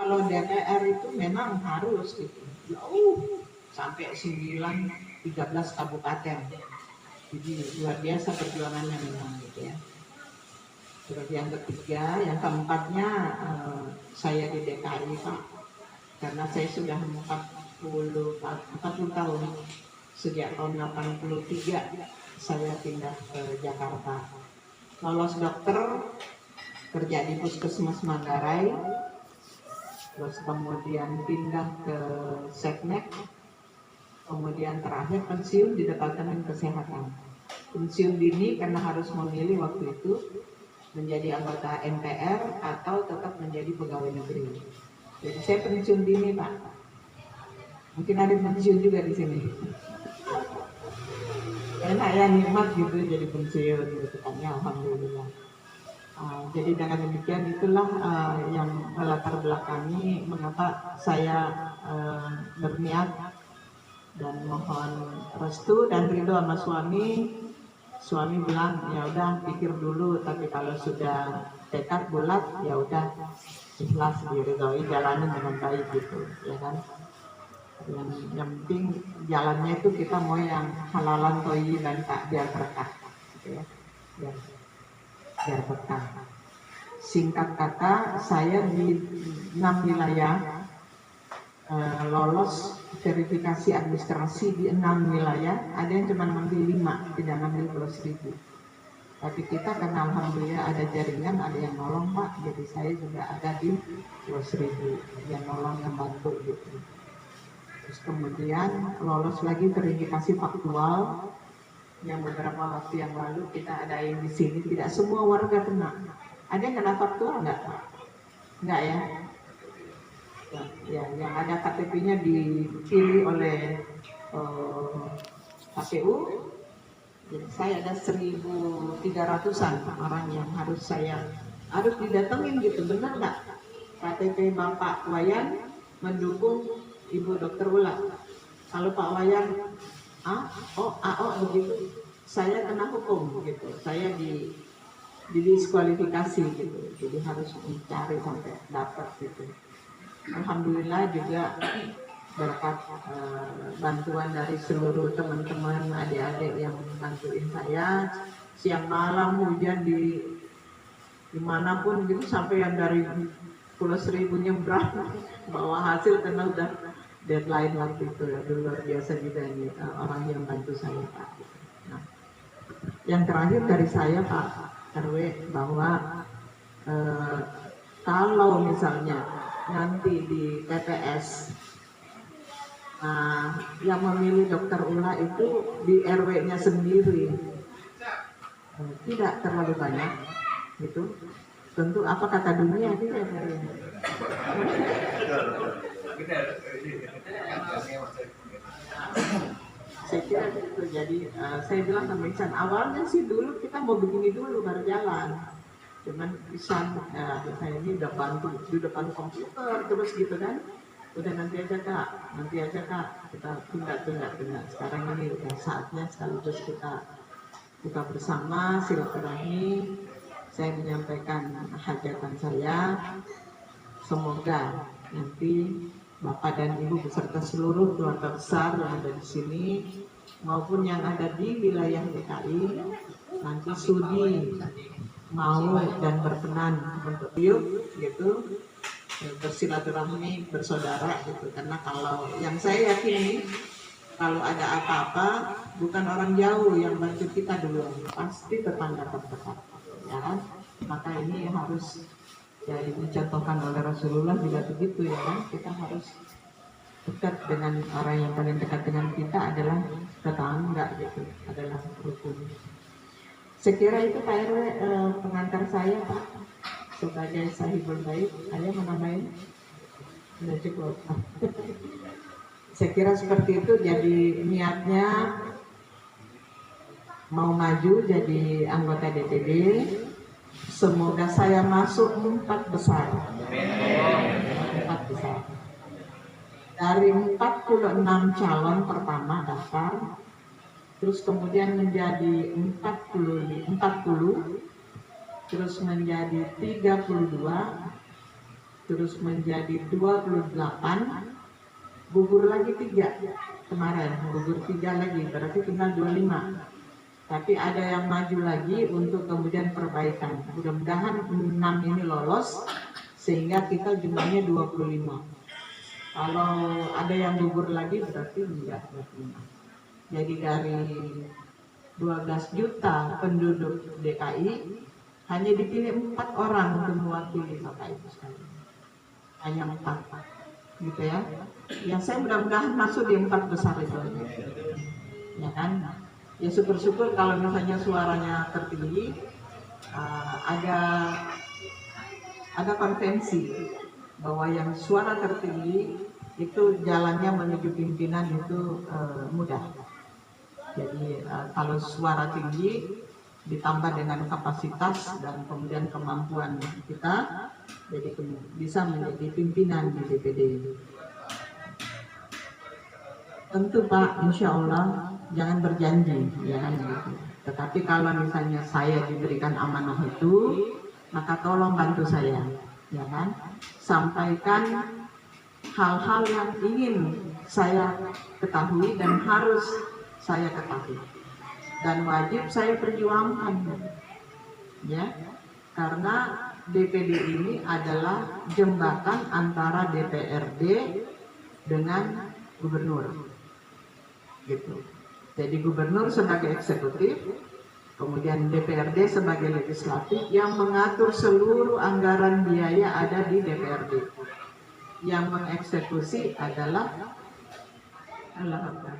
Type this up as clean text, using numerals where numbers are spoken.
kalau DPR itu memang harus gitu. Sampai 13 kabupaten. Jadi luar biasa perjuangannya memang gitu ya. Terus yang ketiga, yang keempatnya saya di DKI Pak, karena saya sudah 40 tahun, sejak tahun 83 saya pindah ke Jakarta. Lolos dokter, kerja di Puskesmas Manggarai, terus kemudian pindah ke Seknek, kemudian terakhir pensiun di Departemen Kesehatan. Pensiun dini karena harus memilih waktu itu menjadi anggota MPR atau tetap menjadi pegawai negeri. Jadi saya pensiun dini Pak. Mungkin ada pensiun juga di sini. Enak ya, nikmat gitu jadi pensiun gitu kan ya, alhamdulillah. Jadi dengan demikian itulah yang melatar belakangi mengapa saya berniat dan mohon restu dan ridho sama suami. Suami bilang ya udah pikir dulu, tapi kalau sudah tekad bulat ya udah ikhlas diridhoi, jalanin dengan baik gitu ya kan. Yang penting jalannya itu kita mau yang halalan thayyiban tak biar berkah gitu ya. Biar berkah. Singkat kata, saya di 6 wilayah lolos verifikasi administrasi di 6 wilayah. Ada yang cuma ngambil 5, tidak ngambil 12.000. Tapi kita karena alhamdulillah ada jaringan, ada yang nolong Pak. Jadi saya juga ada di 12.000 yang nolong, yang bantu gitu. Terus kemudian lolos lagi verifikasi faktual yang beberapa waktu yang lalu kita adain di sini. Tidak semua warga kena. Ada yang kena faktual enggak Pak? Enggak ya? Ya, yang ada KTP-nya dipilih oleh KPU. Jadi saya ada 1.300-an orang yang harus didatengin gitu. Benar nggak KTP Bapak Wayan mendukung Ibu Dokter Ula? Kalau Pak Wayan begitu, saya kena hukum gitu. Saya didiskualifikasi gitu. Jadi harus mencari sampai dapat gitu. Alhamdulillah juga berkat bantuan dari seluruh teman-teman adik-adik yang bantuin saya, siang malam hujan dimanapun gitu, sampai yang dari Pulau Seribu nyebrang bawa hasil karena udah deadline waktu itu ya. Luar biasa juga nih orang yang bantu saya Pak. Nah, yang terakhir dari saya Pak RW bahwa kalau misalnya nanti di TPS yang memilih Dokter Ula itu di RW-nya sendiri, tidak terlalu banyak gitu. Tentu apa kata dunia tidak saya kira itu. Jadi saya bilang sama Ihsan, awalnya sih dulu kita mau begini dulu baru jalan. Cuman Ihsan saya ini udah bantu di depan komputer terus gitu kan. Udah nanti aja kak, kita tunda. Sekarang ini udah saatnya sekaligus kita buka bersama silaturahmi. Saya menyampaikan hajatan saya, semoga nanti Bapak dan Ibu beserta seluruh keluarga besar yang ada di sini maupun yang ada di wilayah DKI nanti sudi mau dan berkenan untuk yuk gitu bersilaturahmi, bersaudara gitu. Karena kalau yang saya yakini, kalau ada apa-apa bukan orang jauh yang bantu kita dulu, pasti tetangga terdekat ya kan. Maka ini harus ya dicontohkan oleh Rasulullah juga begitu ya kan. Kita harus dekat dengan orang yang paling dekat dengan kita adalah tetangga gitu, adalah rukun. Sekira itu Pak RW pengantar saya Pak sebagai sahibul bait. Ada yang menambahin? Sudah cukup. Saya kira seperti itu. Jadi niatnya mau maju jadi anggota DPD. Semoga saya masuk 4 besar. 4 besar. Dari 46 calon pertama daftar, terus kemudian menjadi 40, terus menjadi 32, terus menjadi 28, gugur lagi 3 kemarin, gugur 3 lagi, berarti tinggal 25. Tapi ada yang maju lagi untuk kemudian perbaikan. Mudah-mudahan 6 ini lolos sehingga kita jumlahnya 25. Kalau ada yang gugur lagi berarti enggak 25. Jadi dari 12 juta penduduk DKI hanya dipilih 4 orang untuk mewakili Bapak Ibu sekalian. Hanya 4, gitu ya. Yang saya mudah-mudahan masuk di 4 besar itu, ya kan? Ya syukur-syukur kalau misalnya suaranya tertinggi, ada konvensi bahwa yang suara tertinggi itu jalannya menuju pimpinan itu mudah. Jadi kalau suara tinggi ditambah dengan kapasitas dan kemudian kemampuan kita, jadi bisa menjadi pimpinan di DPD. Tentu Pak, insya Allah jangan berjanji, ya kan gitu. Tetapi kalau misalnya saya diberikan amanah itu, maka tolong bantu saya, ya kan. Sampaikan hal-hal yang ingin saya ketahui dan harus saya ketahui dan wajib saya perjuangkan, ya, karena DPD ini adalah jembatan antara DPRD dengan gubernur, gitu. Jadi gubernur sebagai eksekutif, kemudian DPRD sebagai legislatif yang mengatur seluruh anggaran biaya ada di DPRD. Yang mengeksekusi adalah Allah Akbar.